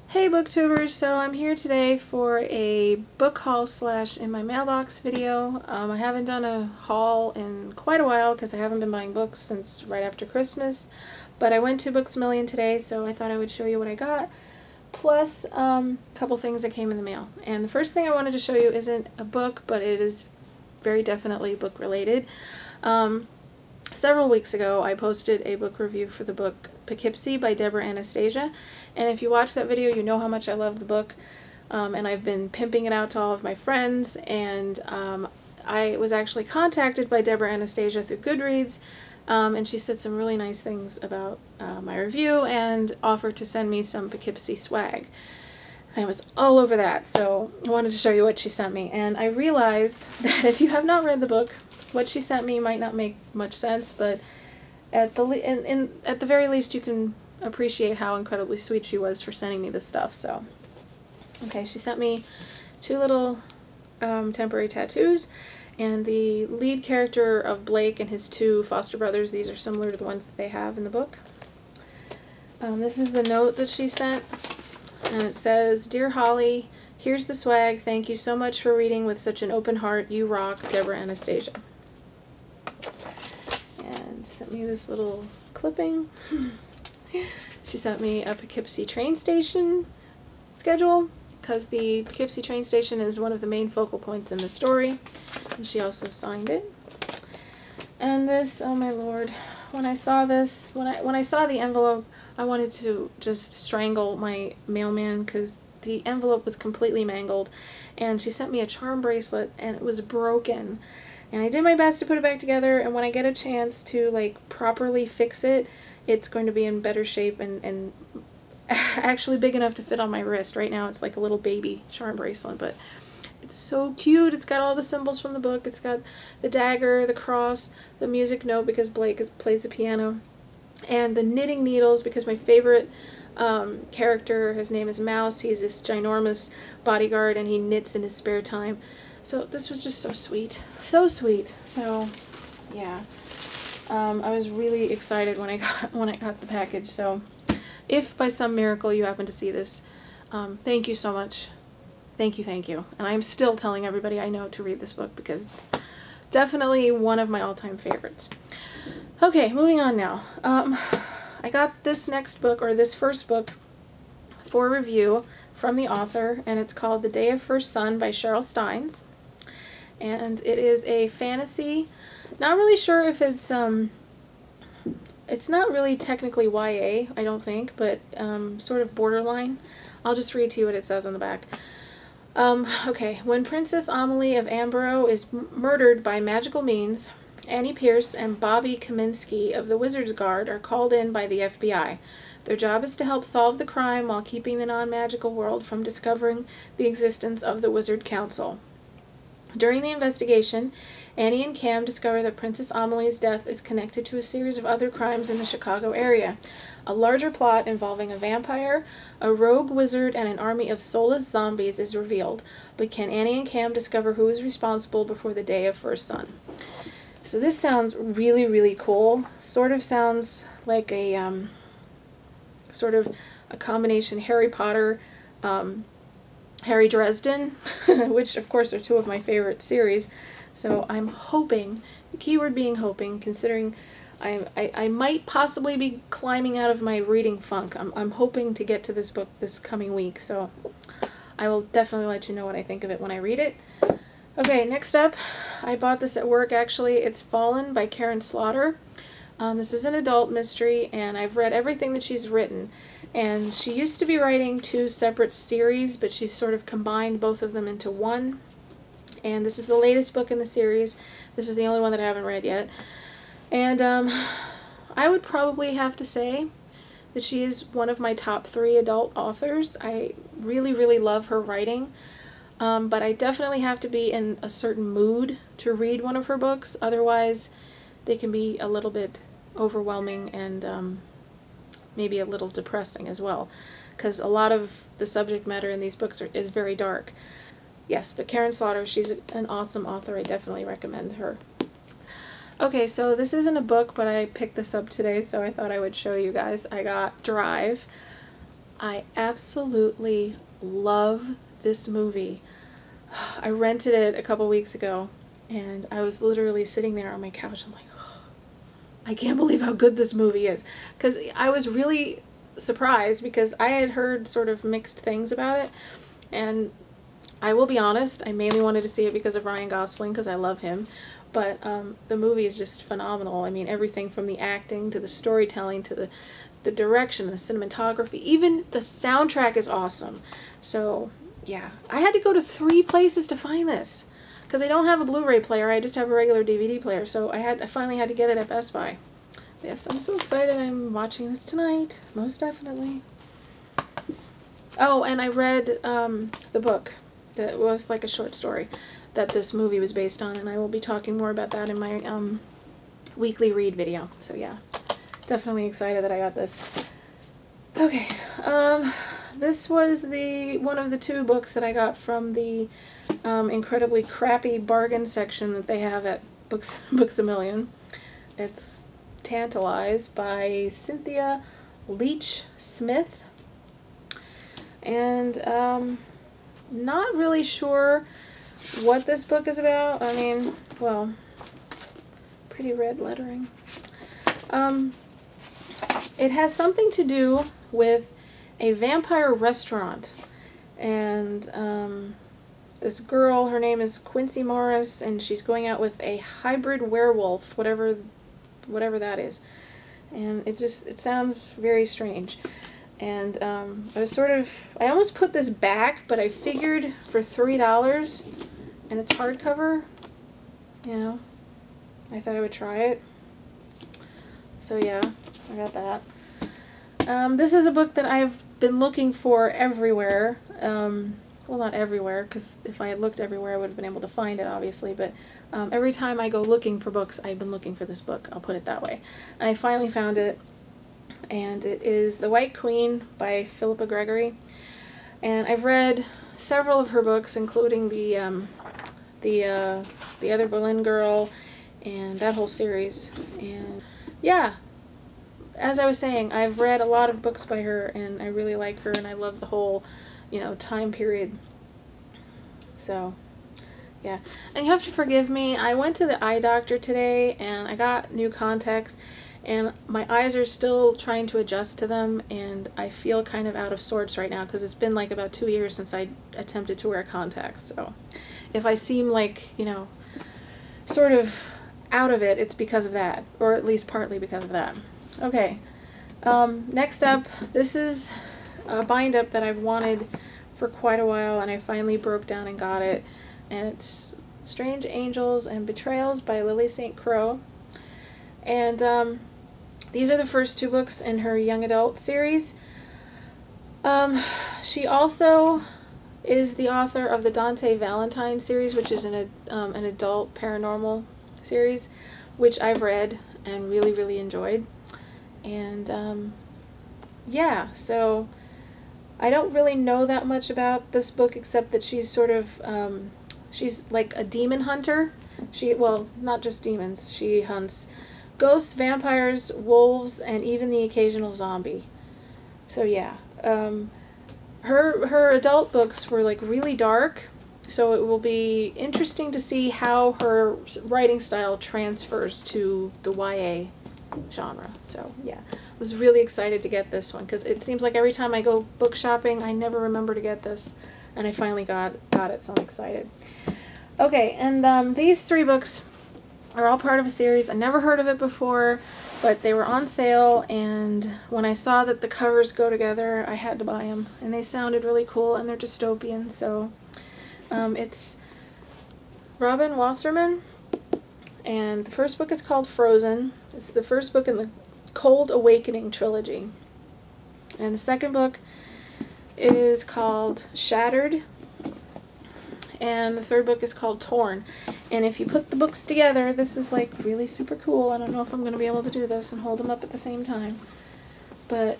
Hey booktubers, so I'm here today for a book haul slash in my mailbox video. I haven't done a haul in quite a while because I haven't been buying books since right after Christmas, but I went to Books A Million today, so I thought I would show you what I got, plus a couple things that came in the mail. And the first thing I wanted to show you isn't a book, but it is very definitely book related. Several weeks ago, I posted a book review for the book Poughkeepsie by Deborah Anastasia, and if you watch that video, you know how much I love the book, and I've been pimping it out to all of my friends, and I was actually contacted by Deborah Anastasia through Goodreads, and she said some really nice things about my review and offered to send me some Poughkeepsie swag. I was all over that, so I wanted to show you what she sent me, and I realized that if you have not read the book, what she sent me might not make much sense, but at the very least you can appreciate how incredibly sweet she was for sending me this stuff. So, okay, she sent me two little temporary tattoos, and the lead character of Blake and his two foster brothers, these are similar to the ones that they have in the book. This is the note that she sent, and it says, "Dear Holly, here's the swag. Thank you so much for reading with such an open heart. You rock, Deborah Anastasia." And she sent me this little clipping. She sent me a Poughkeepsie train station schedule, because the Poughkeepsie train station is one of the main focal points in the story. And she also signed it. And this, oh my lord, when I saw this, when I saw the envelope, I wanted to just strangle my mailman because the envelope was completely mangled. And she sent me a charm bracelet, and it was broken. And I did my best to put it back together, and when I get a chance to like properly fix it, it's going to be in better shape and actually big enough to fit on my wrist. Right now it's like a little baby charm bracelet, but it's so cute. It's got all the symbols from the book. It's got the dagger, the cross, the music note because Blake plays the piano, and the knitting needles because my favorite character, his name is Mouse. He's this ginormous bodyguard and he knits in his spare time. So this was just so sweet. So sweet. So yeah. I was really excited when I got the package. So if by some miracle you happen to see this, thank you so much. Thank you. And I'm still telling everybody I know to read this book because it's definitely one of my all-time favorites. Okay, moving on now. I got this next book, or this first book, for review from the author, and it's called The Day of First Sun by Cheryl Steins. And it is a fantasy. Not really sure if it's not really technically YA, I don't think, but sort of borderline. I'll just read to you what it says on the back. Okay, when Princess Amelie of Ambro is murdered by magical means, Annie Pierce and Bobby Kaminsky of the Wizard's Guard are called in by the FBI. Their job is to help solve the crime while keeping the non-magical world from discovering the existence of the Wizard Council. During the investigation, Annie and Cam discover that Princess Amelie's death is connected to a series of other crimes in the Chicago area. A larger plot involving a vampire, a rogue wizard, and an army of soulless zombies is revealed, but can Annie and Cam discover who is responsible before the day of first sun? So this sounds really, really cool. Sort of sounds like a sort of a combination Harry Potter, Harry Dresden, which of course are two of my favorite series. So I'm hoping, the keyword being hoping, considering I might possibly be climbing out of my reading funk. I'm hoping to get to this book this coming week, so I will definitely let you know what I think of it when I read it. Okay, next up, I bought this at work actually. It's Fallen by Karen Slaughter. This is an adult mystery, and I've read everything that she's written. And she used to be writing two separate series, but she's sort of combined both of them into one. And this is the latest book in the series. This is the only one that I haven't read yet. And I would probably have to say that she is one of my top 3 adult authors. I really, really love her writing. But I definitely have to be in a certain mood to read one of her books. Otherwise, they can be a little bit overwhelming and maybe a little depressing as well, because a lot of the subject matter in these books is very dark. Yes, but Karen Slaughter, she's an awesome author. I definitely recommend her. Okay, so this isn't a book, but I picked this up today, so I thought I would show you guys. I got Drive I absolutely love this movie. I rented it a couple weeks ago, and I was literally sitting there on my couch. I'm like, oh, I can't believe how good this movie is. Because I was really surprised because I had heard sort of mixed things about it. And I will be honest, I mainly wanted to see it because of Ryan Gosling because I love him. But the movie is just phenomenal. I mean, everything from the acting to the storytelling to the direction, the cinematography, even the soundtrack is awesome. So, yeah. I had to go to 3 places to find this because I don't have a Blu-ray player. I just have a regular DVD player. So I finally had to get it at Best Buy. Yes, I'm so excited. I'm watching this tonight. Most definitely. Oh, and I read the book that was like a short story that this movie was based on, and I will be talking more about that in my weekly read video. So yeah, definitely excited that I got this. Okay, this was one of the 2 books that I got from the incredibly crappy bargain section that they have at Books A Million. It's Tantalize by Cynthia Leach Smith. And not really sure what this book is about. I mean, well, pretty red lettering. It has something to do with a vampire restaurant. And this girl, her name is Quincy Morris, and she's going out with a hybrid werewolf, whatever that is. And it sounds very strange. And I almost put this back, but I figured for $3, and it's hardcover, I thought I would try it. So yeah, I got that. This is a book that I've been looking for everywhere. Well, not everywhere, because if I had looked everywhere, I would have been able to find it, obviously, but every time I go looking for books, I've been looking for this book, I'll put it that way. And I finally found it. And it is The White Queen by Philippa Gregory. And I've read several of her books, including the Other Berlin Girl and that whole series. And yeah, as I was saying, I've read a lot of books by her, and I really like her, and I love the whole, time period. So yeah, and you have to forgive me. I went to the eye doctor today, and I got new contacts. And my eyes are still trying to adjust to them, and I feel kind of out of sorts right now because it's been like about 2 years since I attempted to wear contacts. So if I seem like, sort of out of it, it's because of that, or at least partly because of that. Okay, next up, this is a bind-up that I've wanted for quite a while, and I finally broke down and got it. And it's Strange Angels and Betrayals by Lily St. Croix. And these are the first 2 books in her young adult series. She also is the author of the Dante Valentine series, which is an adult paranormal series, which I've read and really, really enjoyed. And yeah, so I don't really know that much about this book except that she's sort of she's like a demon hunter. Well, not just demons. She hunts ghosts, vampires, wolves, and even the occasional zombie. So yeah, her adult books were like really dark, so it will be interesting to see how her writing style transfers to the YA genre. So yeah, I was really excited to get this one because it seems like every time I go book shopping, I never remember to get this, and I finally got it, so I'm excited. Okay, and these 3 books are all part of a series. I never heard of it before, but they were on sale, and when I saw that the covers go together, I had to buy them, and they sounded really cool, and they're dystopian. So it's Robin Wasserman, and the first book is called Frozen. It's the first book in the Cold Awakening trilogy, and the second book is called Shattered, and the third book is called Torn. And if you put the books together, this is like really super cool. I don't know if I'm going to be able to do this and hold them up at the same time, but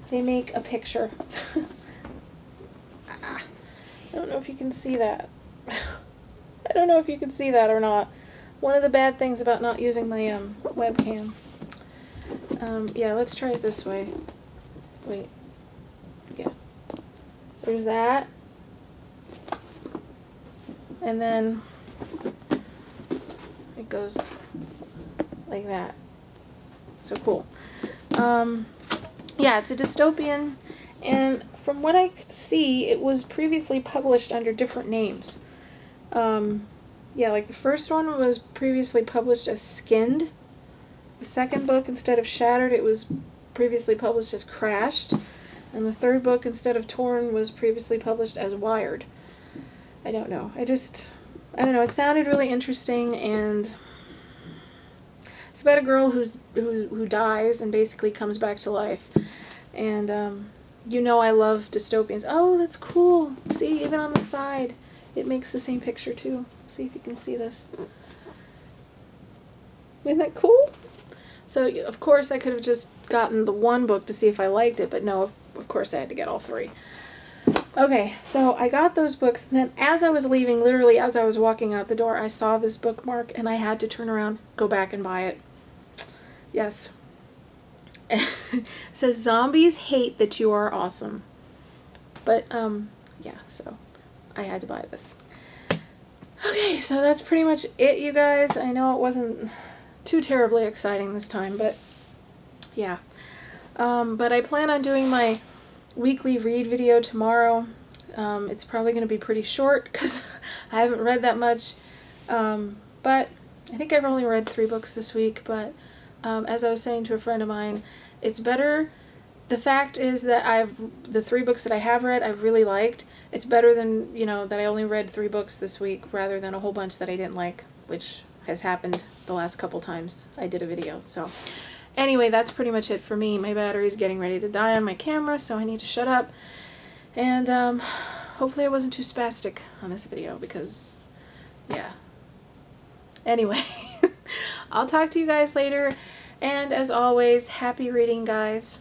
they make a picture. I don't know if you can see that. I don't know if you can see that or not. One of the bad things about not using my webcam. Yeah, let's try it this way. Wait. Yeah. There's that. And then it goes like that. So cool. Yeah, it's a dystopian, and from what I could see, it was previously published under different names. Yeah, like the first one was previously published as Skinned. The second book, instead of Shattered, it was previously published as Crashed. And the third book, instead of Torn, was previously published as Wired. I don't know. I don't know. It sounded really interesting, and it's about a girl who dies and basically comes back to life. And you know I love dystopians. Oh, that's cool. See, even on the side, it makes the same picture too. See if you can see this. Isn't that cool? So, of course, I could have just gotten the one book to see if I liked it, but no, of course I had to get all three. Okay, so I got those books, and then as I was leaving, literally as I was walking out the door, I saw this bookmark, and I had to turn around, go back and buy it. Yes. It says, "Zombies hate that you are awesome." But, yeah, so I had to buy this. Okay, so that's pretty much it, you guys. I know it wasn't too terribly exciting this time, but yeah. But I plan on doing my weekly read video tomorrow. It's probably going to be pretty short because I haven't read that much. But I think I've only read 3 books this week, but as I was saying to a friend of mine, it's better. The fact is that the 3 books that I have read, I've really liked. It's better than, that I only read 3 books this week rather than a whole bunch that I didn't like, which has happened the last couple times I did a video. So anyway, that's pretty much it for me. My battery's getting ready to die on my camera, so I need to shut up. And hopefully I wasn't too spastic on this video because, yeah. Anyway, I'll talk to you guys later. And as always, happy reading, guys.